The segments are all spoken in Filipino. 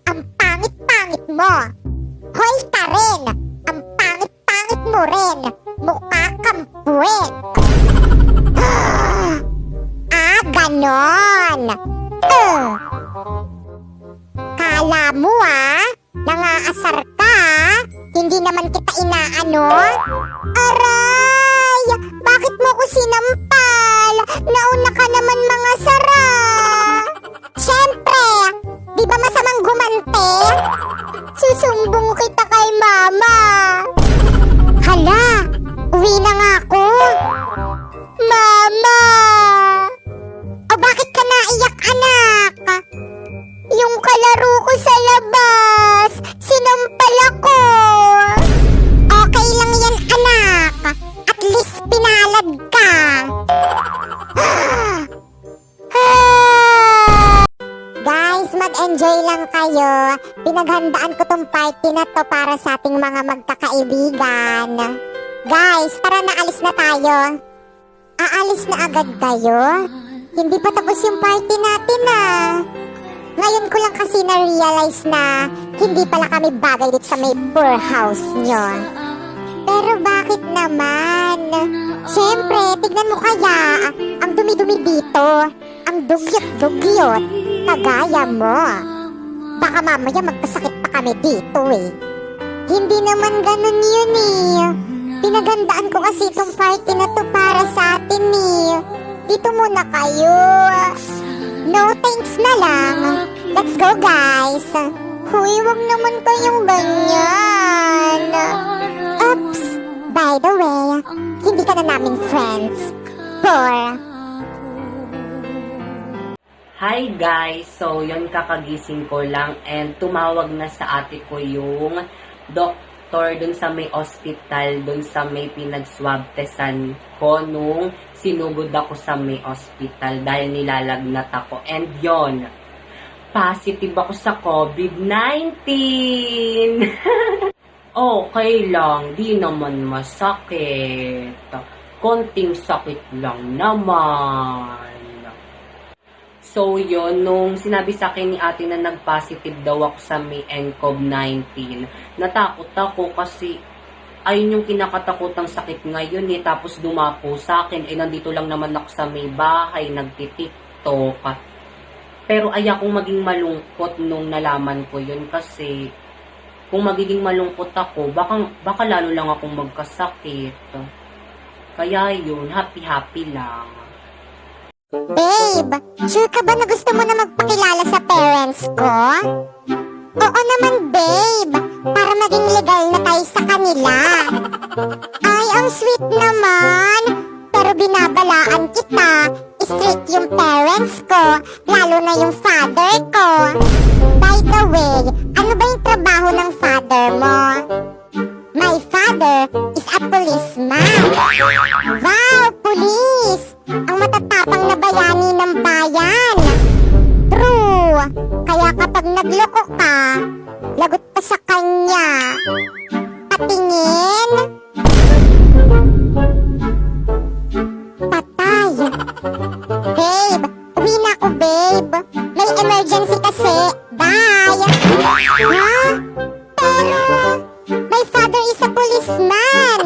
ang pangit-pangit mo. Hoy Karen, ang pangit-pangit mo rin. Mukha kang puwet. Ganon. Kala mo nangaasar ka. Hindi naman kita inaano. Aray, bakit mo ko sinampal? Nauna ka naman mga sara. Siyempre, di ba masamang gumante? Susumbong kita kay mama. Hala, uwi na nga ako. Mama! O bakit ka naiyak, anak? Yung kalaro ko sa labas, sinampal ako. Okay lang yan, anak. At least pinalad ka. Guys, mag-enjoy lang kayo. Pinaghandaan ko tong party na to para sa ating mga magkakaibigan. Guys, tara na, alis na tayo. Aalis na agad kayo? Hindi pa tapos yung party natin Ngayon ko lang kasi na-realize na hindi pala kami bagay dito sa may poor house nyo. Pero bakit naman? Siyempre, tignan mo kaya, ang dumi-dumi dito, ang dugyot-dugyot, kagaya mo. Baka mamaya magkasakit pa kami dito Hindi naman ganun yun Pinagandaan ko kasi itong party na to para sa atin Dito muna kayo. No thanks na lang. Let's go guys. Huy, wag naman kayong ganyan. Oops, by the way, hindi ka na namin friends. Hi guys! So, yun kakagising ko lang and tumawag na sa ate ko yung doktor dun sa may hospital, dun sa may pinag-swab testan ko nung sinugod ako sa may hospital dahil nilalagnat ako. And yon, positive ako sa COVID-19! Okay lang, di naman masakit. Konting sakit lang naman. So, yun, nung sinabi sa akin ni ate na nag-positive daw ako sa may nCoV-19, natakot ako kasi ayun yung kinakatakutang sakit ngayon tapos dumapo sa akin, nandito lang naman ako sa may bahay, nagtitiktok. Pero ayakong maging malungkot nung nalaman ko yun kasi kung magiging malungkot ako, baka lalo lang akong magkasakit. Kaya yun, happy-happy lang. Babe, sure ka ba na gusto mo na magpakilala sa parents ko? Oo naman, babe. Para maging legal na tayo sa kanila. Ay, ang sweet naman. Pero binabalaan kita. Strict yung parents ko, lalo na yung father ko. By the way, ano ba yung trabaho ng father mo? My father is a policeman. Wow, police! Ang matatapang na bayani ng bayan. True. Kaya kapag nagloko ka, lagot ka sa kanya. Patingin. Patay. Babe, uwi na ako, babe. May emergency kasi. Bye. Ha? Pero, my father is a policeman.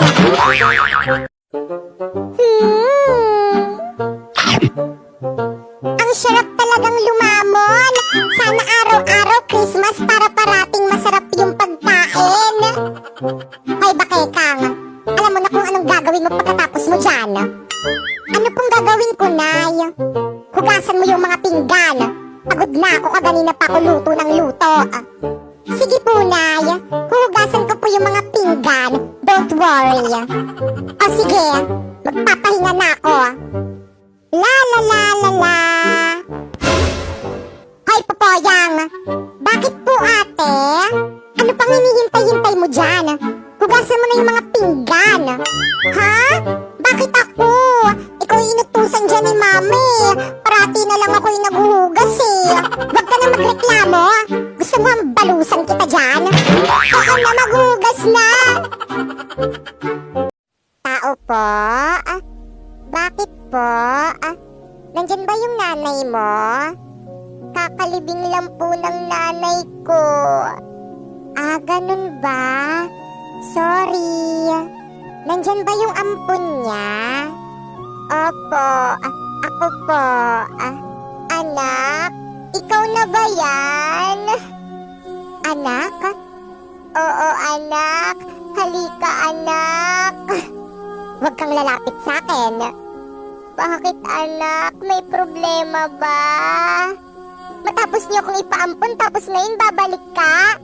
Ang sarap talagang lumamon. Sana araw-araw Christmas para parating masarap yung pagkain. Hoy, Bakekang, alam mo na kung anong gagawin mo pagkatapos mo dyan? Ano pong gagawin ko, Nay? Hugasan mo yung mga pinggan. Pagod na ako, kaganina pa ako luto ng luto. Sige po, Nay. Huhugasan ko po yung mga pinggan. Don't worry. O sige, magpapahinga na ako. La la la la la. Hoy, Popoyang. Bakit po, ate? Ano pang hinihintay-hintay mo dyan? Hugasan mo na yung mga pinggan. Ha? Bakit ako? Ikaw yung inutusan dyan ni Mami. Parati na lang ako yung naghuhugas Huwag ka na magreklamo. Gusto mo ang balusan kita dyan? Oo na, maghugas na. Tao po? Bakit po? Nandyan ba yung nanay mo? kakalibing lang po ng nanay ko. Ah, ganun ba? Sorry. Nandyan ba yung ampon niya? Opo, ako po. Anak, ikaw na ba yan? Anak? Oo, anak. Halika, anak. Huwag kang lalapit sa akin. Bakit, anak? May problema ba? Matapos niyo akong ipaampon, tapos ngayon babalik ka?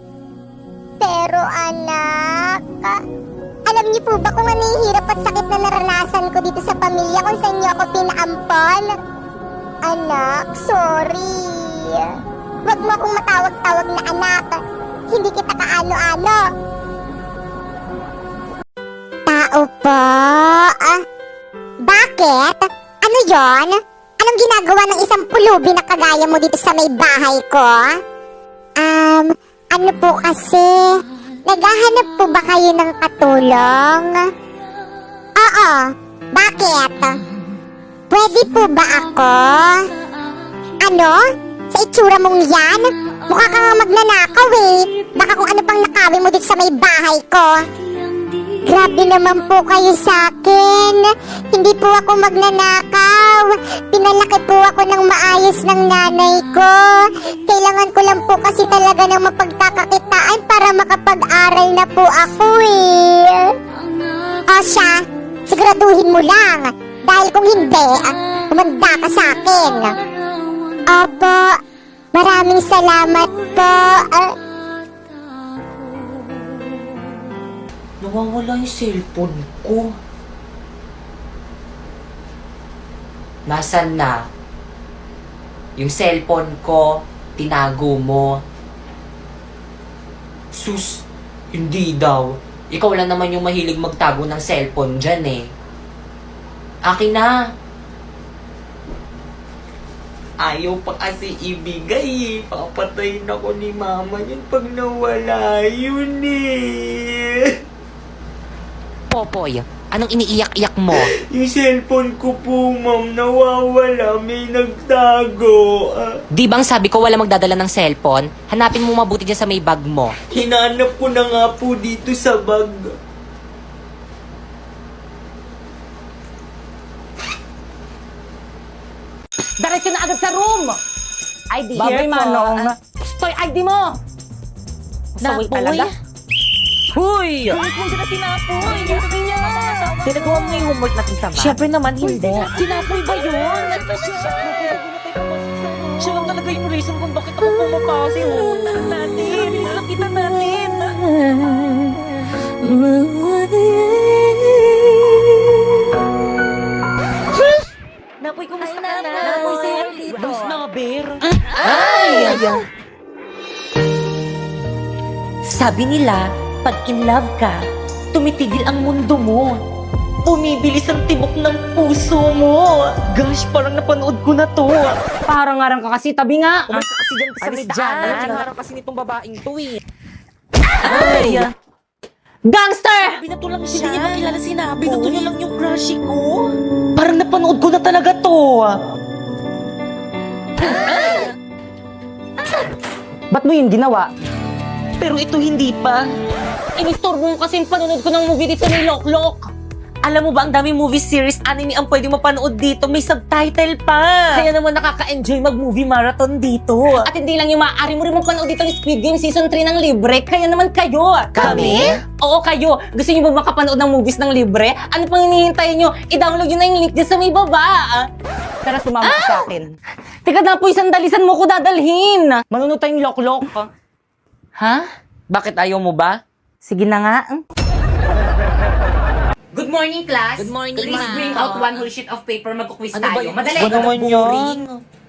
Pero, anak, alam niyo po ba kung ano yung hirap at sakit na naranasan ko dito sa pamilya kung saan niyo ako pinaampon? Anak, sorry. Huwag mo akong matawag-tawag na anak. Hindi kita kaano-ano. Tao po. Bakit? Ano yon? Anong ginagawa ng isang pulubi na kagaya mo dito sa may bahay ko? Ano po kasi? Naghahanap po ba kayo ng katulong? Oo. Bakit? Pwede po ba ako? Ano? Sa itsura mong yan? Mukha ka nga magnanakaw eh. Baka kung ano pang nakawin mo dito sa may bahay ko. Grabe naman po kayo sa akin. Hindi po ako magnanakaw. Pinalaki po ako ng maayos ng nanay ko. Kailangan ko lang po kasi talaga ng mapagkakakitaan para makapag-aral na po ako eh. O siya, siguraduhin mo lang. Dahil kung hindi, humanda ka sa akin. Opo, maraming salamat po. Nawawala yung cellphone ko. Nasaan na? Yung cellphone ko, tinago mo. Sus, hindi daw. Ikaw lang naman yung mahilig magtago ng cellphone dyan eh. Akin na. Ayaw pa kasi ibigay eh. Papatayin ako ni mama yun pag nawala yun eh. Popoy, anong iniiyak-iyak mo? Yung cellphone ko po, ma'am, nawawala. May nagtago. Di bang sabi ko wala magdadala ng cellphone? Hanapin mo mabuti dyan sa may bag mo. Hinanap ko na nga po dito sa bag. Diretso na agad sa room! ID Baboy here po. Manong. Toy, ID mo! Pasaway talaga. Huy! Huwag mo sila tinapoy. Sabi niya. Tinagawa mo yung homework natin sa bahay. Siyempre naman hindi. Tinapoy ba yun? Siya lang talaga yung reason kung bakit ako pumapase. Puntahan natin. Lapitan natin. Napoy, kumusta ka na? Napoy, sa'yo dito. Ang snobber. Ay! Sabi nila, pag in love ka, tumitigil ang mundo mo. Bumibilis ang tibok ng puso mo. Gosh, parang napanood ko na to. Parang ngarang ka kasi, tabi nga. Umasa kasi dyan sa may Alis daanan. dyan. Hinarap kasi nitong babaeng to eh. Ay! Gangster! Binato lang siya. Hindi niya makilala si Napoy. Binato niya lang yung crush ko. Parang napanood ko na talaga to. Ba't mo yun ginawa? Pero ito hindi pa. Inistorbo mo kasi yung panonood ko ng movie dito ni Loklok. Alam mo ba, ang daming movie series, anime ang pwede mapanood dito. May subtitle pa. Kaya naman nakaka-enjoy mag-movie marathon dito. At hindi lang yung maaari mo rin mapanood dito ng Squid Game Season 3 ng libre. Kaya naman kayo. Kami? Oo, kayo. Gusto niyo ba makapanood ng movies ng libre? Ano pang hinihintay niyo? I-download niyo na yung link dyan sa may baba. Tara, sumama ka sa akin. Teka na po, isang dalisan mo ko dadalhin. Manunod tayong Loklok. Ha? Bakit ayaw mo ba? Sige na nga. Good morning, class. Good morning, Please ma'am. bring out one whole sheet of paper. Magkukwiz Ano ba tayo. yung Madali. gusto naman boring. yan?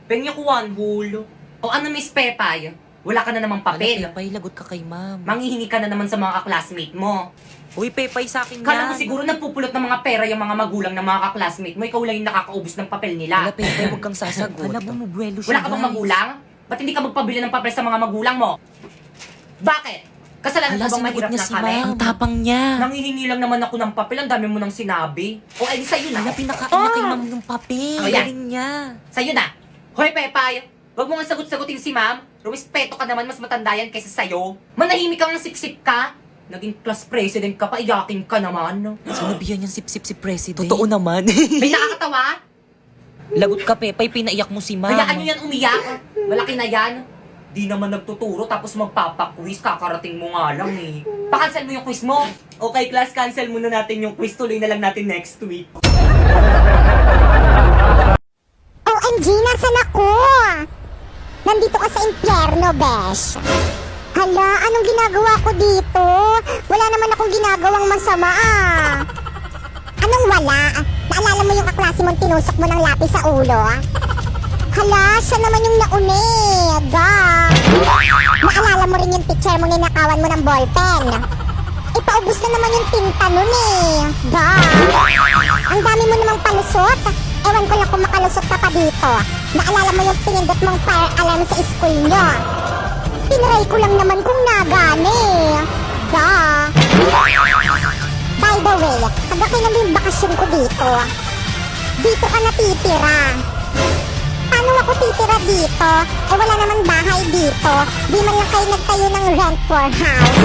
Pengi ko one whole. O ano, Miss Pepay? Wala ka na namang papel. Pepay, lagot ka kay ma'am. Manghihingi ka na naman sa mga classmate mo. Uy, Pepay sa akin Kala mo yan. siguro nagpupulot ng mga pera yung mga magulang ng mga classmate mo. Ikaw lang yung nakakaubos ng papel nila. Wala, Pepay, huwag kang sasagot. Hala, bumubuelo siya, Wala ka bang magulang? Ba't hindi ka magpabili ng papel sa mga magulang mo? Bakit? Kasalanan Hala, ko bang sinagot mahirap niya na si kami? ma'am. Ang tapang niya. Nanghihingi lang naman ako ng papel. Ang dami mo nang sinabi. O, ay, sa'yo na. Hala, pinakain niya kay ma'am yung papel. Oh, yan. Galing niya. Sa'yo na. Hoy, Pepay. Huwag mo nga sagot-sagutin si ma'am. Rumispeto ka naman, mas matanda yan kaysa sa'yo. Manahimik kang sip-sip ka. Naging class president ka pa, iyaking ka naman. Sinabihan niyang sip-sip si President. Totoo naman. May nakakatawa? Lagot ka, Pepay. Pinaiyak mo si Ma'am. Hayaan nyo yan umiyak. Malaki na yan. Di naman nagtuturo tapos magpapaquiz. Kakarating mo nga lang eh. Pakancel mo yung quiz mo. Okay, class, cancel muna natin yung quiz. Tuloy na lang natin next week. OMG, nasan ako? Nandito ka sa impyerno, besh. Hala, anong ginagawa ko dito? Wala naman akong ginagawang masama ah. Anong wala? Naalala mo yung kaklase mong tinusok mo ng lapis sa ulo? Hala, siya naman yung nauna eh. Naalala mo rin yung teacher mo ninakawan mo ng ballpen. Ipaubos na naman yung tinta nun eh. Ang dami mo namang palusot. Ewan ko lang kung makalusot ka pa dito. Naalala mo yung pinindot mong fire alarm sa school nyo. Tinry ko lang naman kung nagani. By the way, pagdating yung bakasyon ko dito, dito ka natitira. Paano ako titira dito? Eh wala namang bahay dito. Di man lang kayo nagtayo ng rent for house.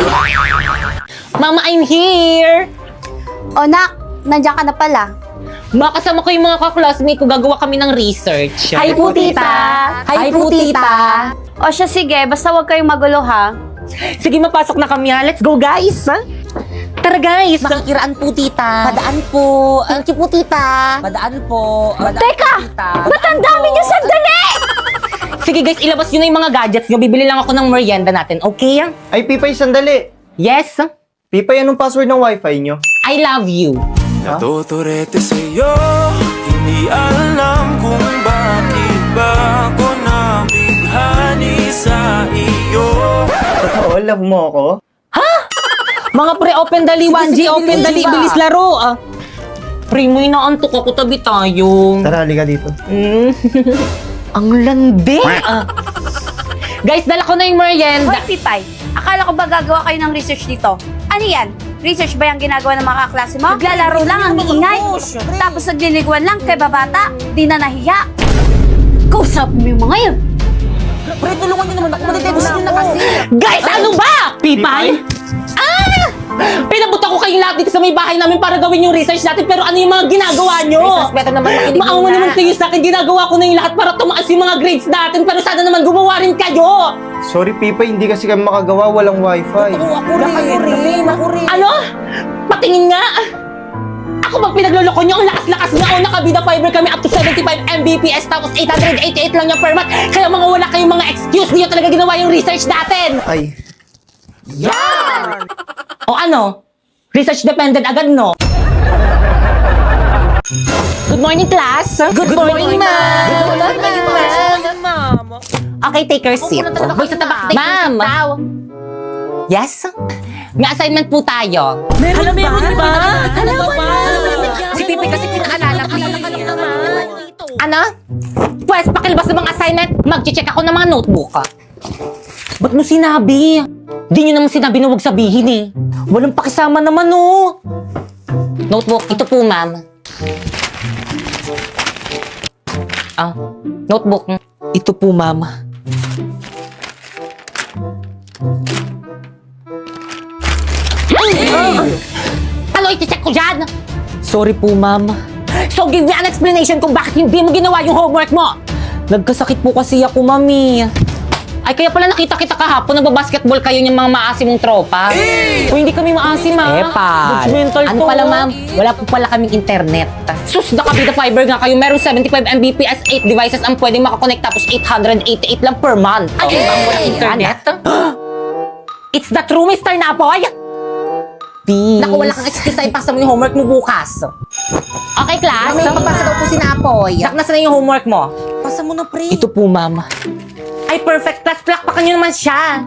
Mama, I'm here! O nak, nandiyan ka na pala. Makasama ko yung mga kaklasmate ko, gagawa kami ng research. Hi po, tita! Hi po, tita! O siya, sige, basta huwag kayong magulo, ha? Sige, mapasok na kami ha. Let's go, guys! Tara, guys! Makikiraan po, tita. Padaan po. Thank you po, tita. Padaan po. Teka! Ba't ang dami niyo sandali? Sige, guys, ilabas nyo na yung mga gadgets nyo. Bibili lang ako ng merienda natin, okay? Ay, Pipay, sandali. Yes? Pipay, anong password ng wifi nyo? I love you. Natuturete sa'yo, hindi alam kung bakit ba ako nabighani sa iyo. Totoo, love mo ako? Mga pre-open dali, 1G, open dali, bilis laro. Pre, may naantok ako, tabi tayo. Tara, halika dito. Ang landi. Guys, dala ko na yung merienda. Hoy, Pipay, akala ko ba gagawa kayo ng research dito? Ano yan? Research ba yung ginagawa ng mga kaklase mo? Naglalaro lang ang iingay. Tapos nagliliguan lang kay babata. Di na nahiya. Kausap mo yung mga yun. Pre, tulungan niyo naman ako. Matitibos niyo na kasi. Guys, ano ba? Pipay? Pinabot ako kayong lahat dito sa may bahay namin para gawin yung research natin, pero ano yung mga ginagawa nyo? Research, better naman makinig Maawa muna. naman kayo sa akin, ginagawa ko na yung lahat para tumaas yung mga grades natin, pero sana naman gumawa rin kayo! Sorry, Pipay, hindi kasi kami makagawa, walang wifi. Ako rin. Ano? Patingin nga! Ako bang pinagluloko nyo? Ang lakas-lakas nga o nakabida fiber kami up to 75 Mbps tapos 888 lang yung per month. Kaya mga wala kayong mga excuse, niyo talaga ginawa yung research natin! Ay, O ano? Research dependent agad, no? Good morning, class! Good morning, ma'am. Good morning, ma'am. Okay, take your seat. Boy, sa tabak. Ma'am! Yes? May assignment po tayo. Meron ba? Alam mo na. Si Pipay kasi pinaalala ko. Ano? Pwes, pakilabas ng mga assignment. Mag-check ako ng mga notebook. Ba't mo sinabi? Di nyo naman sinabi na huwag sabihin eh. Walang pakisama naman oh. Notebook, ito po ma'am. Notebook. Ito po, ma'am. Ano i-check ko dyan? Sorry po, ma'am. So give me an explanation kung bakit hindi mo ginawa yung homework mo. Nagkasakit po kasi ako, mami. Ay, kaya pala nakita kita kahapon, nagbabasketball kayo yung mga maasim mong tropa. O hindi kami maasim, ha? Epal. Judgmental Ano to. pala, ma'am? Wala po pala kaming internet. Sus, nakabida fiber nga kayo. Meron 75 Mbps, 8 devices ang pwedeng makakonect tapos 888 lang per month. Ay, bang walang internet? It's the true, Mr. Napoy! Please. Naku, wala kang excuse na ipasa mo yung homework mo bukas. Okay, class? May papasa daw po si Napoy. Nasa na yung homework mo? Pasa mo na, pre. Ito po, ma'am. Ay, perfect class. Plakpakan nyo naman siya.